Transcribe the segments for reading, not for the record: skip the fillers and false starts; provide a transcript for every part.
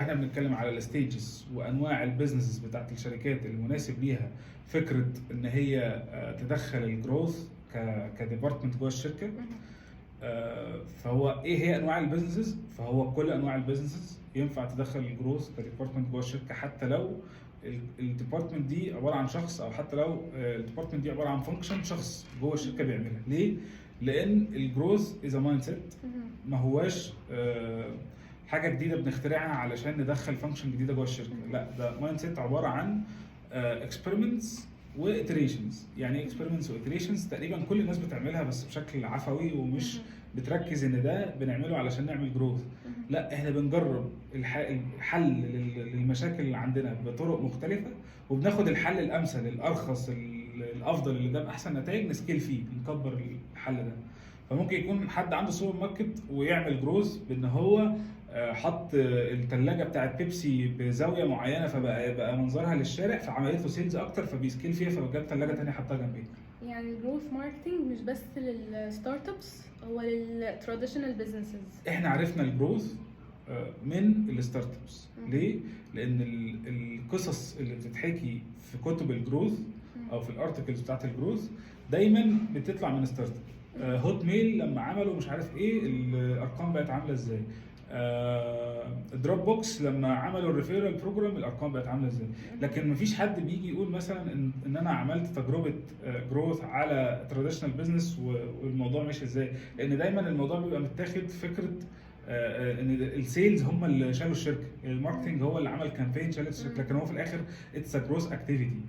احنا بنتكلم على الستيجز وانواع البيزنسز بتاعت الشركات المناسب ليها فكره ان هي تدخل الجروث كديبارتمنت جوه الشركه. فهو ايه هي انواع البيزنسز؟ فهو كل انواع البيزنسز ينفع تدخل الجروث كديبارتمنت جوه الشركه، حتى لو الديبارتمنت دي عباره عن شخص، او حتى لو الديبارتمنت دي عباره عن فانكشن شخص جوه الشركه بيعملها. ليه؟ لان الجروث از مايند سيت، ما هواش حاجه جديده بنخترعها علشان ندخل فانكشن جديده جوه الشركه. لا، ده مايند سيت عباره عن اكسبيرمنتس واتريشنز. يعني اكسبيرمنتس واتريشنز تقريبا كل الناس بتعملها بس بشكل عفوي، ومش بتركز ان ده بنعمله علشان نعمل جروث. لا، احنا بنجرب الحل للمشاكل اللي عندنا بطرق مختلفه، وبناخد الحل الامثل الارخص الافضل اللي جاب احسن نتائج نسكيل فيه، نكبر الحل ده. فممكن يكون حد عنده سوبر ماركت ويعمل جروث بان هو حط الثلاجه بتاعت بيبسي بزاويه معينه، فبقى منظرها للشارع، فعملت له سيلز اكتر فبيسكيل فيها، فجاب ثلاجه ثانيه حطها جنبيها. يعني الجروث ماركتنج مش بس للستارت ابس، هو للتراديشنال بزنسز. احنا عرفنا الجروث من الستارت ابس. ليه؟ لان القصص اللي بتتحكي في كتب الجروث او في الارتكلز بتاعت الجروث دايما بتطلع من ستارت اب. هوت ميل لما عملوا مش عارف ايه الارقام بقت عامله ازاي، دروب بوكس لما عملوا الريفيرال بروجرام الارقام بقت عامله ازاي. لكن مفيش حد بيجي يقول مثلا ان انا عملت تجربه جروث على تراديشنال بزنس والموضوع ماشي ازاي. لان دايما الموضوع بيبقى متاخد فكره ان السيلز هم اللي شالوا الشركه، الماركتنج هو اللي عمل كامبين شالت الشركه، لكن هو في الاخر اتس ا جروث اكتيفيتي.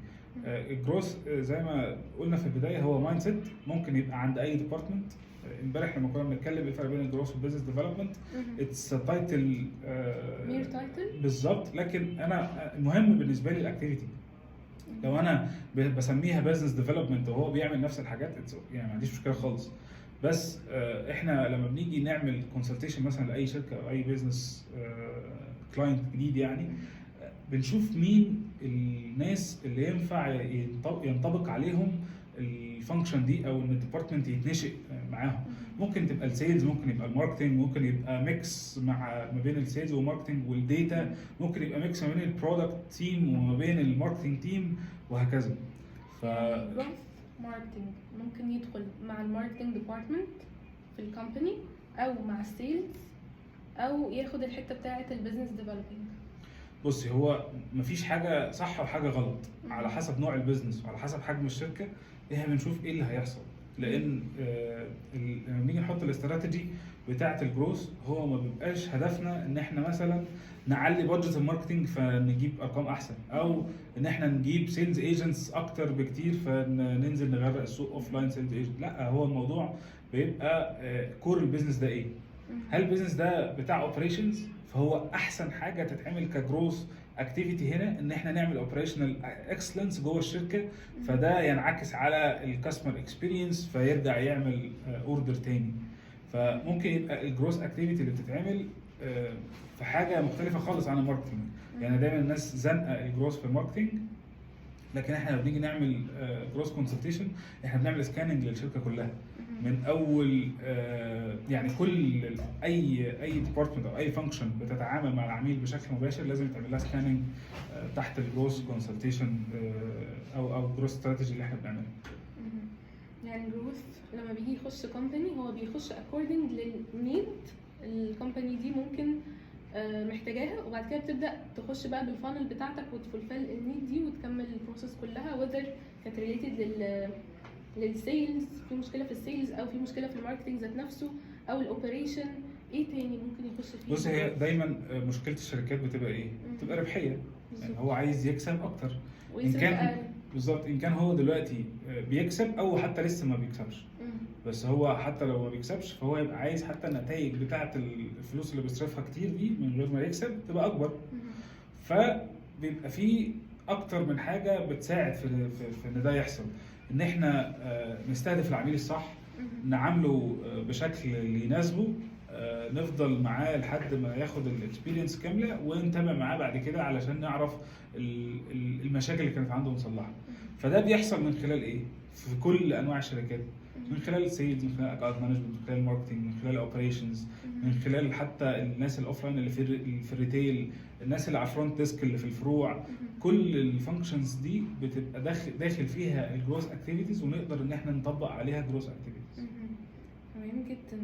الجروث زي ما قلنا في البدايه هو مايند سيت، ممكن يبقى عند اي ديبارتمنت. امبارح لما كنا بنتكلم ايه الفرق بين الجروث والبيزنس ديفلوبمنت، اتس تايتل مير تايتل بالظبط. لكن انا المهم بالنسبه لي الاكتيفيتي. لو انا بسميها بيزنس ديفلوبمنت وهو بيعمل نفس الحاجات يعني ما عنديش مشكله خالص. بس احنا لما بنيجي نعمل كونسلتيشن مثلا لاي شركه او اي بيزنس كلاينت جديد، يعني بنشوف مين الناس اللي ينفع ينطبق عليهم الفانكشن دي او ان الديبارتمنت يتنشئ معاهم. ممكن تبقى السيلز، ممكن يبقى الماركتنج، ممكن يبقى ميكس ما بين السيلز والماركتنج والديتا، ممكن يبقى ميكس ما بين البرودكت تيم وما بين الماركتنج تيم وهكذا. جروث ماركتنج ممكن يدخل مع الماركتنج ديبارتمنت في الكومباني، او مع السيلز، او ياخد الحته بتاعه البيزنس ديفلوبينج. بصي، هو مفيش حاجه صح وحاجه غلط، على حسب نوع البيزنس وعلى حسب حجم الشركه احنا بنشوف ايه اللي هيحصل. لان لما بنيجي نحط الاستراتيجي بتاعه الجروث هو ما بيبقاش هدفنا ان احنا مثلا نعلي بادجت الماركتنج فنجيب ارقام احسن، او ان احنا نجيب سيلز ايجنتس اكتر بكتير فننزل نغرق السوق اوف لاين سيلز ايجنت. لا، هو الموضوع بيبقى كور البيزنس ده ايه. هل البيزنس ده بتاع اوبريشنز؟ فهو احسن حاجه تتعمل كجروث اكتيفيتي هنا ان احنا نعمل اوبريشنال اكسلنس جوه الشركه، فده ينعكس على الكاستمر اكسبيرينس فيرجع يعمل اوردر تاني. فممكن يبقى الجروث اكتيفيتي اللي بتتعمل في حاجه مختلفه خالص عن الماركتنج. يعني دايما الناس زنقه الجروث في الماركتنج، لكن احنا لما بنيجي نعمل جروث كونسلتيشن احنا بنعمل سكاننج للشركه كلها من اول يعني كل اي ديبارتمنت او اي فانكشن بتتعامل مع العميل بشكل مباشر لازم يتعمل لها سكاننج تحت الجروث كونسلتيشن او الجروث استراتيجي اللي احنا بنعملها. يعني الجروث لما بيجي يخش كومباني هو بيخش اكوردنج للنيد الكومباني دي ممكن محتاجاها، وبعد كده بتبدا تخش بقى بالفانل بتاعتك وتفولفل النيد دي وتكمل البروسيس كلها، وذر كانت ريليتد للسيلز، في مشكله في السيلز او في مشكله في الماركتنج ذات نفسه او الاوبريشن. ايه تاني ممكن يخش فيه؟ بص، هي دايما مشكله الشركات بتبقى ايه؟ بتبقى ربحيه. يعني هو عايز يكسب اكتر، ان كان بالظبط ان كان هو دلوقتي بيكسب او حتى لسه ما بيكسبش. بس هو حتى لو ما بيكسبش فهو يبقى عايز حتى النتائج بتاعه الفلوس اللي بيصرفها كتير دي من غير ما يكسب تبقى اكبر. فبيبقى في اكتر من حاجه بتساعد في ان ده يحصل، ان احنا نستهدف العميل الصح، نعامله بشكل اللي يناسبه، نفضل معاه لحد ما ياخد الاكسبيرينس كامله، ونتابع معاه بعد كده علشان نعرف المشاكل اللي كانت عنده ونصلحها. فده بيحصل من خلال ايه؟ في كل انواع الشركات من خلال السيلز، من خلال اكونت مانجمنت، من خلال الماركتنج، من خلال الاوبريشنز، من خلال حتى الناس الاوفلاين اللي في الريتيل، الناس اللي على الفرونت ديسك اللي في الفروع. كل الفانكشنز دي بتبقى داخل فيها الجروث اكتيفيتيز، ونقدر ان احنا نطبق عليها جروث اكتيفيتيز. تمام جدا.